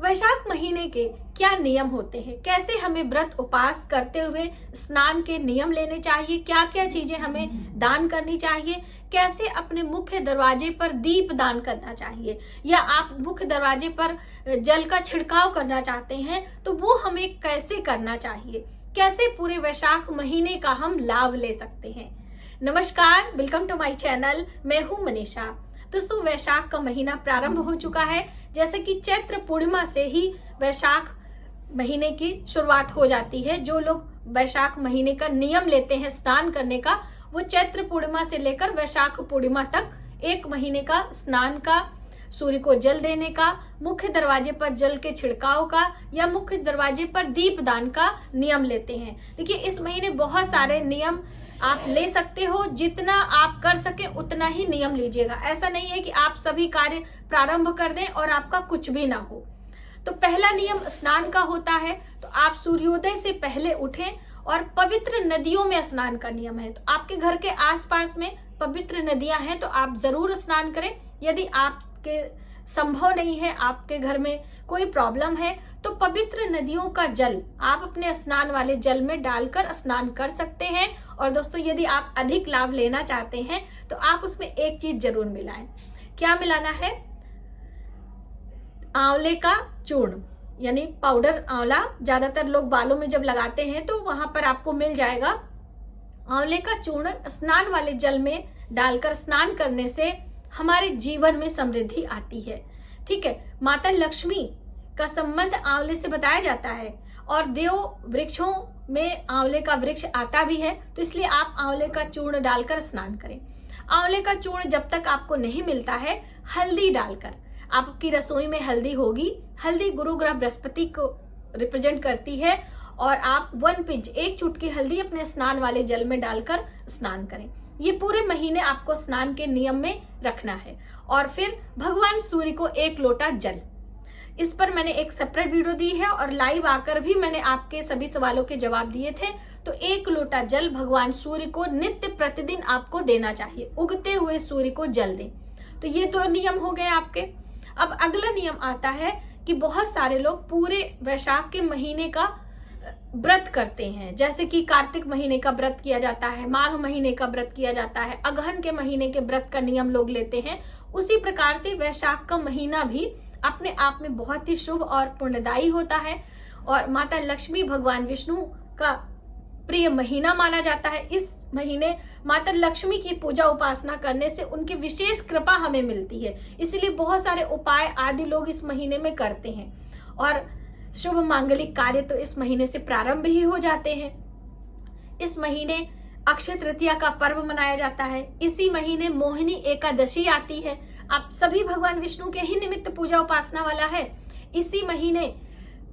वैशाख महीने के क्या नियम होते हैं, कैसे हमें व्रत उपास करते हुए स्नान के नियम लेने चाहिए, क्या क्या चीजें हमें दान करनी चाहिए, कैसे अपने मुख्य दरवाजे पर दीप दान करना चाहिए, या आप मुख्य दरवाजे पर जल का छिड़काव करना चाहते हैं तो वो हमें कैसे करना चाहिए, कैसे पूरे वैशाख महीने का हम लाभ ले सकते हैं। नमस्कार, वेलकम टू माय चैनल। मैं हूं मनीषा। दोस्तों, वैशाख का महीना प्रारंभ हो चुका है। जैसे कि चैत्र पूर्णिमा से ही वैशाख महीने की शुरुआत हो जाती है। जो लोग वैशाख महीने का नियम लेते हैं स्नान करने का, वो चैत्र पूर्णिमा से लेकर वैशाख पूर्णिमा तक एक महीने का स्नान का, सूर्य को जल देने का, मुख्य दरवाजे पर जल के छिड़काव का या मुख्य दरवाजे पर दीप दान का नियम लेते हैं। देखिए, इस महीने बहुत सारे नियम आप ले सकते हो। जितना आप कर सके उतना ही नियम लीजिएगा। ऐसा नहीं है कि आप सभी कार्य प्रारंभ कर दें और आपका कुछ भी ना हो। तो पहला नियम स्नान का होता है। तो आप सूर्योदय से पहले उठें और पवित्र नदियों में स्नान का नियम है। तो आपके घर के आसपास में पवित्र नदियां हैं तो आप जरूर स्नान करें। यदि आपके संभव नहीं है, आपके घर में कोई प्रॉब्लम है, तो पवित्र नदियों का जल आप अपने स्नान वाले जल में डालकर स्नान कर सकते हैं। और दोस्तों, यदि आप अधिक लाभ लेना चाहते हैं तो आप उसमें एक चीज जरूर मिलाएं। क्या मिलाना है? आंवले का चूर्ण, यानी पाउडर आंवला। ज्यादातर लोग बालों में जब लगाते हैं तो वहां पर आपको मिल जाएगा। आंवले का चूर्ण स्नान वाले जल में डालकर स्नान करने से हमारे जीवन में समृद्धि आती है। ठीक है। माता लक्ष्मी का संबंध आंवले से बताया जाता है और देव वृक्षों में आंवले का वृक्ष आता भी है। तो इसलिए आप आंवले का चूर्ण डालकर स्नान करें। आंवले का चूर्ण जब तक आपको नहीं मिलता है, हल्दी डालकर, आपकी रसोई में हल्दी होगी। हल्दी गुरु ग्रह बृहस्पति को रिप्रेजेंट करती है और आप 1 पिंच, 1 चुटकी हल्दी अपने स्नान वाले जल में डालकर स्नान करें। ये पूरे महीने आपको स्नान के नियम में रखना है। और फिर भगवान सूर्य को 1 लोटा जल, इस पर मैंने एक सेपरेट वीडियो दी है और लाइव आकर भी मैंने आपके सभी सवालों के जवाब दिए थे। तो 1 लोटा जल भगवान सूर्य को नित्य प्रतिदिन आपको देना चाहिए। उगते हुए सूर्य को जल दें। तो ये 2 नियम हो गए आपके। अब अगला नियम आता है कि बहुत सारे लोग पूरे वैशाख के महीने का व्रत करते हैं। जैसे कि कार्तिक महीने का व्रत किया जाता है, माघ महीने का व्रत किया जाता है, अगहन के महीने के व्रत का नियम लोग लेते हैं। उसी प्रकार से वैशाख का महीना भी अपने आप में बहुत ही शुभ और पुण्यदायी होता है और माता लक्ष्मी, भगवान विष्णु का प्रिय महीना माना जाता है। इस महीने माता लक्ष्मी की पूजा उपासना करने से उनकी विशेष कृपा हमें मिलती है। इसलिए बहुत सारे उपाय आदि लोग इस महीने में करते हैं और शुभ मांगलिक कार्य तो इस महीने से प्रारंभ ही हो जाते हैं। इस महीने अक्षय तृतीया का पर्व मनाया जाता है। इसी महीने मोहिनी एकादशी आती है। आप सभी भगवान विष्णु के ही निमित्त पूजा उपासना वाला है। इसी महीने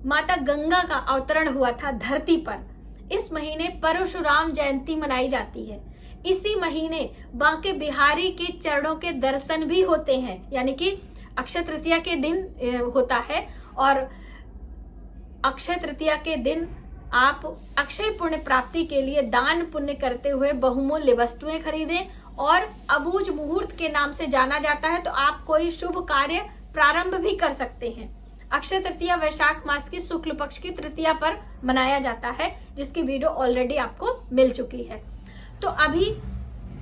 माता गंगा का अवतरण हुआ था धरती पर। इस महीने परशुराम जयंती मनाई जाती है। इसी महीने बांके बिहारी के चरणों के दर्शन भी होते हैं, यानी कि अक्षय तृतीया के दिन होता है। और अक्षय तृतीया के दिन आप अक्षय पुण्य प्राप्ति के लिए दान पुण्य करते हुए बहुमूल्य वस्तुएं खरीदें। और अबूझ मुहूर्त के नाम से जाना जाता है, तो आप कोई शुभ कार्य प्रारंभ भी कर सकते हैं। अक्षय तृतीया वैशाख मास की शुक्ल पक्ष की तृतीया पर मनाया जाता है, जिसकी वीडियो ऑलरेडी आपको मिल चुकी है। तो अभी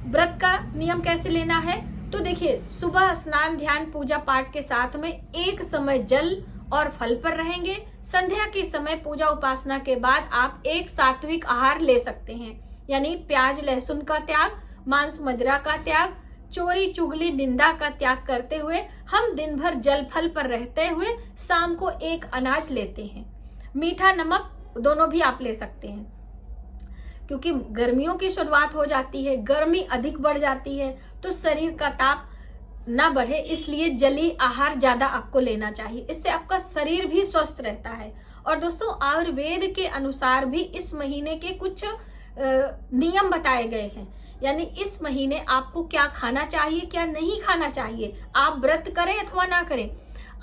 व्रत का नियम कैसे लेना है? तो देखिए, सुबह स्नान, ध्यान, पूजा पाठ के साथ में एक समय जल और फल पर रहेंगे। संध्या के समय पूजा उपासना के बाद आप एक सात्विक आहार ले सकते हैं, यानी प्याज लहसुन का त्याग, मांस मदिरा का त्याग, चोरी चुगली निंदा का त्याग करते हुए हम दिन भर जल फल पर रहते हुए शाम को एक अनाज लेते हैं। मीठा नमक दोनों भी आप ले सकते हैं, क्योंकि गर्मियों की शुरुआत हो जाती है, गर्मी अधिक बढ़ जाती है, तो शरीर का ताप ना बढ़े, इसलिए जली आहार ज्यादा आपको लेना चाहिए। इससे आपका शरीर भी स्वस्थ रहता है। और दोस्तों, आयुर्वेद के अनुसार भी इस महीने के कुछ नियम बताए गए हैं, यानी इस महीने आपको क्या खाना चाहिए, क्या नहीं खाना चाहिए, आप व्रत करें अथवा ना करें।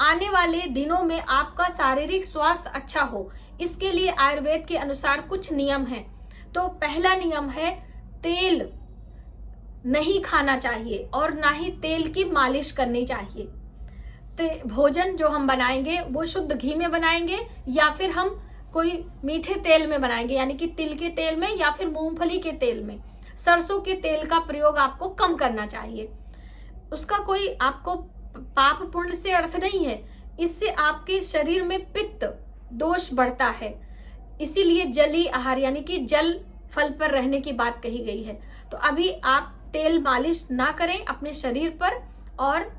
आने वाले दिनों में आपका शारीरिक स्वास्थ्य अच्छा हो, इसके लिए आयुर्वेद के अनुसार कुछ नियम हैं। तो पहला नियम है, तेल नहीं खाना चाहिए और ना ही तेल की मालिश करनी चाहिए। भोजन जो हम बनाएंगे वो शुद्ध घी में बनाएंगे या फिर हम कोई मीठे तेल में बनाएंगे, यानी कि तिल के तेल में या फिर मूंगफली के तेल में। सरसों के तेल का प्रयोग आपको कम करना चाहिए। उसका कोई आपको पाप पुण्य से अर्थ नहीं है, इससे आपके शरीर में पित्त दोष बढ़ता है। इसीलिए जली आहार यानी कि जल फल पर रहने की बात कही गई है। तो अभी आप तेल मालिश ना करें अपने शरीर पर, और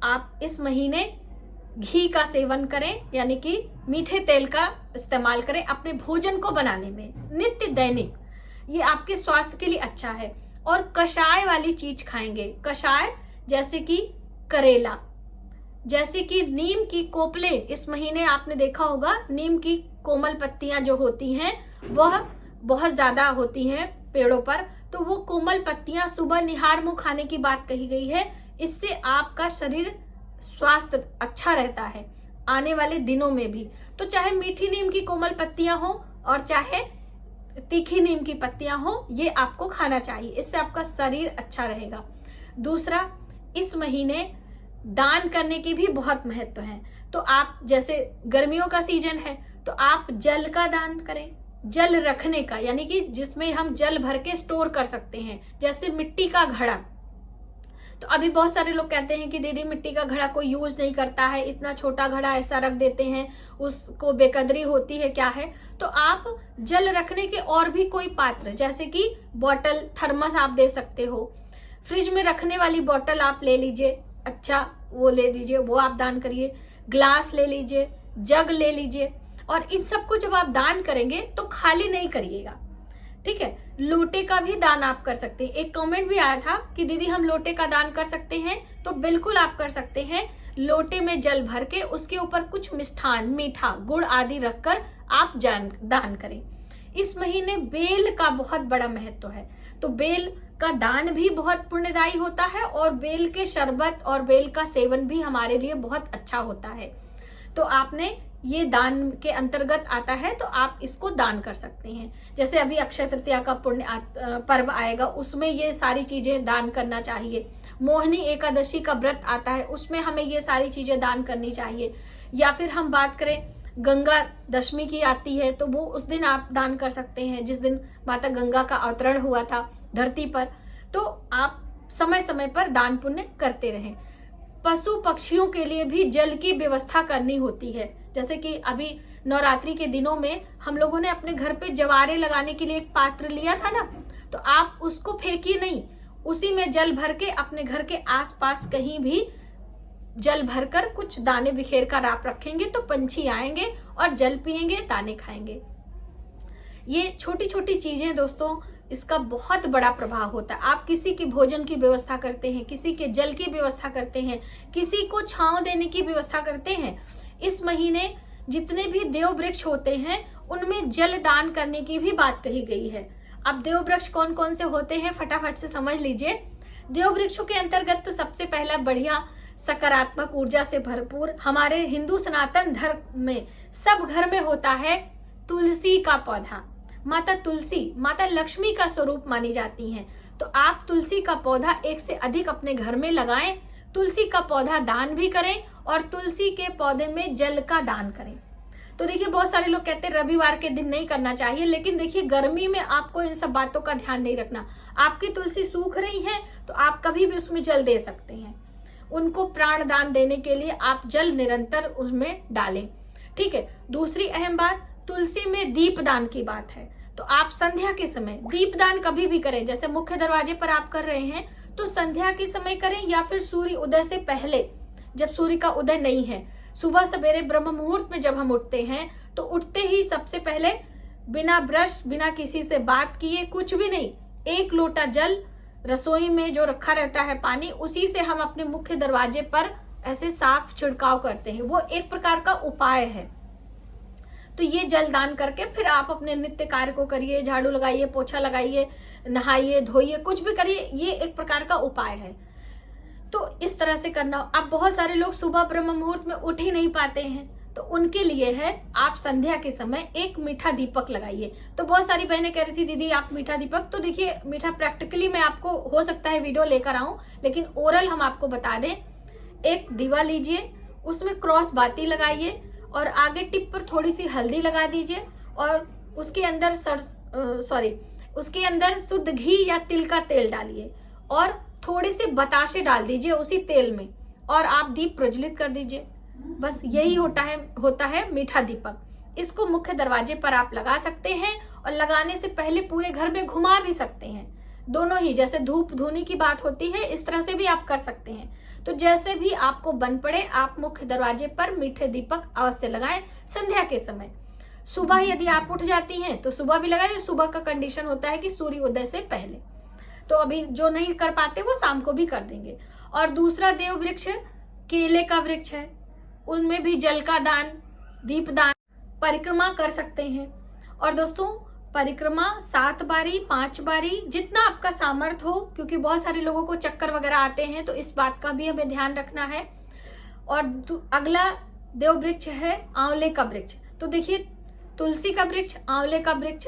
आप इस महीने घी का सेवन करें, यानी कि मीठे तेल का इस्तेमाल करें अपने भोजन को बनाने में नित्य दैनिक। ये आपके स्वास्थ्य के लिए अच्छा है। और कषाय वाली चीज खाएंगे, कषाय जैसे कि करेला, जैसे कि नीम की कोपले। इस महीने आपने देखा होगा नीम की कोमल पत्तियां जो होती हैं वह बहुत ज्यादा होती हैं पेड़ों पर, तो वो कोमल पत्तियां सुबह निहार मुंह खाने की बात कही गई है। इससे आपका शरीर स्वास्थ्य अच्छा रहता है आने वाले दिनों में भी। तो चाहे मीठी नीम की कोमल पत्तियां हो और चाहे तीखी नीम की पत्तियां हो, ये आपको खाना चाहिए, इससे आपका शरीर अच्छा रहेगा। दूसरा, इस महीने दान करने के भी बहुत महत्व है। तो आप जैसे गर्मियों का सीजन है तो आप जल का दान करें, जल रखने का, यानी कि जिसमें हम जल भर के स्टोर कर सकते हैं, जैसे मिट्टी का घड़ा। तो अभी बहुत सारे लोग कहते हैं कि दीदी मिट्टी का घड़ा कोई यूज नहीं करता है, इतना छोटा घड़ा ऐसा रख देते हैं, उसको बेकदरी होती है, क्या है। तो आप जल रखने के और भी कोई पात्र, जैसे कि बॉटल, थर्मस आप दे सकते हो, फ्रिज में रखने वाली बॉटल आप ले लीजिए, अच्छा वो ले लीजिए, वो आप दान करिए। ग्लास ले लीजिए, जग ले लीजिए। और इन सबको जब आप दान करेंगे तो खाली नहीं करिएगा, ठीक है। लोटे का भी दान आप कर सकते हैं। एक कमेंट भी आया था कि दीदी हम लोटे का दान कर सकते हैं, तो बिल्कुल आप कर सकते हैं। लोटे में जल भर के उसके ऊपर कुछ मिष्ठान, मीठा, गुड़ आदि रखकर आप दान करें। इस महीने बेल का बहुत बड़ा महत्व है, तो बेल का दान भी बहुत पुण्यदायी होता है और बेल के शरबत और बेल का सेवन भी हमारे लिए बहुत अच्छा होता है। तो आपने ये दान के अंतर्गत आता है, तो आप इसको दान कर सकते हैं। जैसे अभी अक्षय तृतीया का पुण्य पर्व आएगा, उसमें ये सारी चीजें दान करना चाहिए। मोहिनी एकादशी का व्रत आता है, उसमें हमें ये सारी चीजें दान करनी चाहिए। या फिर हम बात करें गंगा दशमी की आती है, तो वो उस दिन आप दान कर सकते हैं, जिस दिन माता गंगा का अवतरण हुआ था धरती पर। तो आप समय समय पर दान पुण्य करते रहें। पशु पक्षियों के लिए भी जल की व्यवस्था करनी होती है। जैसे कि अभी नवरात्रि के दिनों में हम लोगों ने अपने घर पे जवारे लगाने के लिए एक पात्र लिया था ना, तो आप उसको फेंकिए नहीं, उसी में जल भर के अपने घर के आसपास कहीं भी जल भरकर कुछ दाने बिखेर कर आप रखेंगे, तो पंछी आएंगे और जल पिएंगे, दाने खाएंगे। ये छोटी छोटी चीजें दोस्तों, इसका बहुत बड़ा प्रभाव होता है। आप किसी की भोजन की व्यवस्था करते हैं, किसी के जल की व्यवस्था करते हैं, किसी को छांव देने की व्यवस्था करते हैं। इस महीने जितने भी देव वृक्ष होते हैं उनमें जल दान करने की भी बात कही गई है। अब देव वृक्ष कौन कौन से होते हैं फटाफट से समझ लीजिए। देव वृक्षों के अंतर्गत तो सबसे पहला बढ़िया सकारात्मक ऊर्जा से भरपूर हमारे हिंदू सनातन धर्म में सब घर में होता है तुलसी का पौधा। माता तुलसी माता लक्ष्मी का स्वरूप मानी जाती हैं, तो आप तुलसी का पौधा एक से अधिक अपने घर में लगाएं, तुलसी का पौधा दान भी करें और तुलसी के पौधे में जल का दान करें। तो देखिए बहुत सारे लोग कहते हैं रविवार के दिन नहीं करना चाहिए, लेकिन देखिए गर्मी में आपको इन सब बातों का ध्यान नहीं रखना। आपकी तुलसी सूख रही है तो आप कभी भी उसमें जल दे सकते हैं। उनको प्राण दान देने के लिए आप जल निरंतर उसमें डालें, ठीक है। दूसरी अहम बात, तुलसी में दीप दान की बात है, तो आप संध्या के समय दीप दान कभी भी करें। जैसे मुख्य दरवाजे पर आप कर रहे हैं तो संध्या के समय करें, या फिर सूर्य उदय से पहले, जब सूर्य का उदय नहीं है, सुबह सवेरे ब्रह्म मुहूर्त में जब हम उठते हैं तो उठते ही सबसे पहले बिना ब्रश, बिना किसी से बात किए, कुछ भी नहीं, 1 लोटा जल रसोई में जो रखा रहता है पानी, उसी से हम अपने मुख्य दरवाजे पर ऐसे साफ छिड़काव करते हैं। वो एक प्रकार का उपाय है। तो ये जल दान करके फिर आप अपने नित्य कार्य को करिए, झाड़ू लगाइए, पोछा लगाइए, नहाइए, धोइए, कुछ भी करिए, ये एक प्रकार का उपाय है। तो इस तरह से करना। अब बहुत सारे लोग सुबह ब्रह्म मुहूर्त में उठ ही नहीं पाते हैं, तो उनके लिए है आप संध्या के समय एक मीठा दीपक लगाइए। तो बहुत सारी बहनें कह रही थी दीदी आप मीठा दीपक, तो देखिए मीठा प्रैक्टिकली मैं आपको हो सकता है वीडियो लेकर आऊं, लेकिन ओरल हम आपको बता दें। एक दीवा लीजिए, उसमें क्रॉस बाती लगाइए और आगे टिप पर थोड़ी सी हल्दी लगा दीजिए और उसके अंदर उसके अंदर शुद्ध घी या तिल का तेल डालिए और थोड़े से बताशे डाल दीजिए उसी तेल में और आप दीप प्रज्वलित कर दीजिए। बस यही होता है मीठा दीपक। इसको मुख्य दरवाजे पर आप लगा सकते हैं और लगाने से पहले पूरे घर में घुमा भी सकते हैं। दोनों ही, जैसे धूप धूनी की बात होती है इस तरह से भी आप कर सकते हैं। तो जैसे भी आपको बन पड़े आप मुख्य दरवाजे पर मीठे दीपक अवश्य लगाएं संध्या के समय। सुबह यदि आप उठ जाती हैं तो सुबह भी लगाएं। सुबह का कंडीशन होता है कि सूर्योदय से पहले, तो अभी जो नहीं कर पाते वो शाम को भी कर देंगे। और दूसरा देव वृक्ष केले का वृक्ष है, उनमें भी जल का दान, दीप दान, परिक्रमा कर सकते हैं। और दोस्तों परिक्रमा 7 बारी 5 बारी जितना आपका सामर्थ्य हो, क्योंकि बहुत सारे लोगों को चक्कर वगैरह आते हैं तो इस बात का भी हमें ध्यान रखना है। और अगला देव वृक्ष है आंवले का वृक्ष। तो देखिए तुलसी का वृक्ष, आंवले का वृक्ष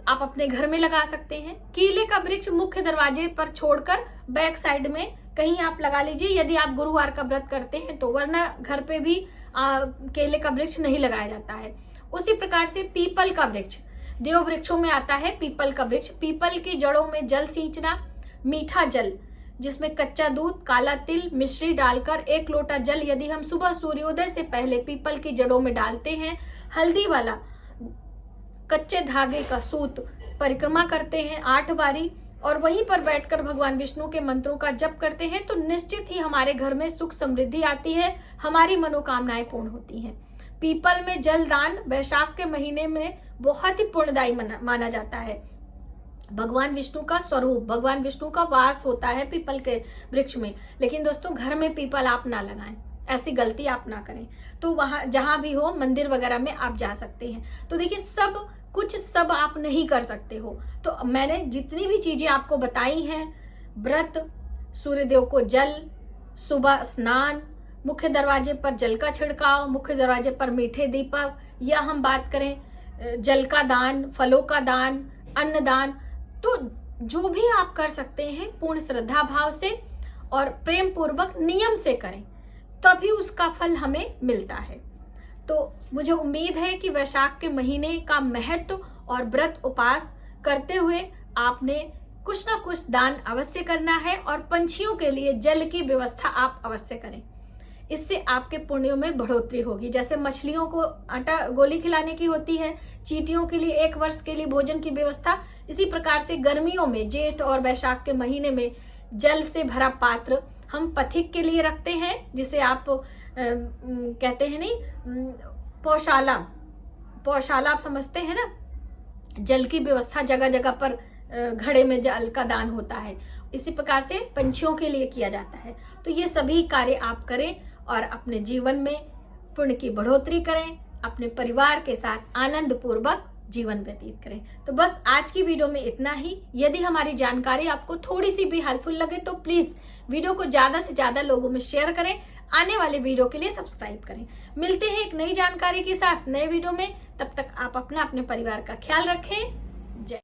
आप अपने घर में लगा सकते हैं। केले का वृक्ष मुख्य दरवाजे पर छोड़कर बैक साइड में कहीं आप लगा लीजिए यदि आप गुरुवार का व्रत करते हैं तो, वरना घर पे भी केले का वृक्ष नहीं लगाया जाता है। उसी प्रकार से पीपल का वृक्ष देव वृक्षों में आता है। पीपल का वृक्ष, पीपल की जड़ों में जल सींचना, मीठा जल जिसमें कच्चा दूध, काला तिल, मिश्री डालकर 1 लोटा जल यदि हम सुबह सूर्योदय से पहले पीपल की जड़ों में डालते हैं, हल्दी वाला कच्चे धागे का सूत परिक्रमा करते हैं 8 बारी और वहीं पर बैठकर भगवान विष्णु के मंत्रों का जप करते हैं तो निश्चित ही हमारे घर में सुख समृद्धि आती है, हमारी मनोकामनाएं पूर्ण होती हैं। पीपल में जल दान वैशाख के महीने में बहुत ही पुण्यदायी माना जाता है। भगवान विष्णु का स्वरूप, भगवान विष्णु का वास होता है पीपल के वृक्ष में। लेकिन दोस्तों घर में पीपल आप ना लगाएं, ऐसी गलती आप ना करें। तो वहां जहां भी हो मंदिर वगैरह में आप जा सकते हैं। तो देखिए सब आप नहीं कर सकते हो, तो मैंने जितनी भी चीजें आपको बताई हैं, व्रत, सूर्यदेव को जल, सुबह स्नान, मुख्य दरवाजे पर जल का छिड़काव, मुख्य दरवाजे पर मीठे दीपक, या हम बात करें जल का दान, फलों का दान, अन्न दान, तो जो भी आप कर सकते हैं पूर्ण श्रद्धा भाव से और प्रेम पूर्वक नियम से करें, तभी उसका फल हमें मिलता है। तो मुझे उम्मीद है कि वैशाख के महीने का महत्व और व्रत उपास करते हुए आपने कुछ ना कुछ दान अवश्य करना है और पंछियों के लिए जल की व्यवस्था आप अवश्य करें। इससे आपके पुण्यों में बढ़ोतरी होगी। जैसे मछलियों को आटा गोली खिलाने की होती है, चींटियों के लिए 1 वर्ष के लिए भोजन की व्यवस्था, इसी प्रकार से गर्मियों में जेठ और वैशाख के महीने में जल से भरा पात्र हम पथिक के लिए रखते हैं, जिसे आप कहते हैं नहीं पौशाला आप समझते हैं ना। जल की व्यवस्था जगह जगह पर घड़े में जल का दान होता है, इसी प्रकार से पंछियों के लिए किया जाता है। तो ये सभी कार्य आप करें और अपने जीवन में पुण्य की बढ़ोतरी करें, अपने परिवार के साथ आनंद पूर्वक जीवन व्यतीत करें। तो बस आज की वीडियो में इतना ही। यदि हमारी जानकारी आपको थोड़ी सी भी हेल्पफुल लगे तो प्लीज वीडियो को ज्यादा से ज्यादा लोगों में शेयर करें, आने वाले वीडियो के लिए सब्सक्राइब करें। मिलते हैं एक नई जानकारी के साथ नए वीडियो में, तब तक आप अपने परिवार का ख्याल रखें। जय।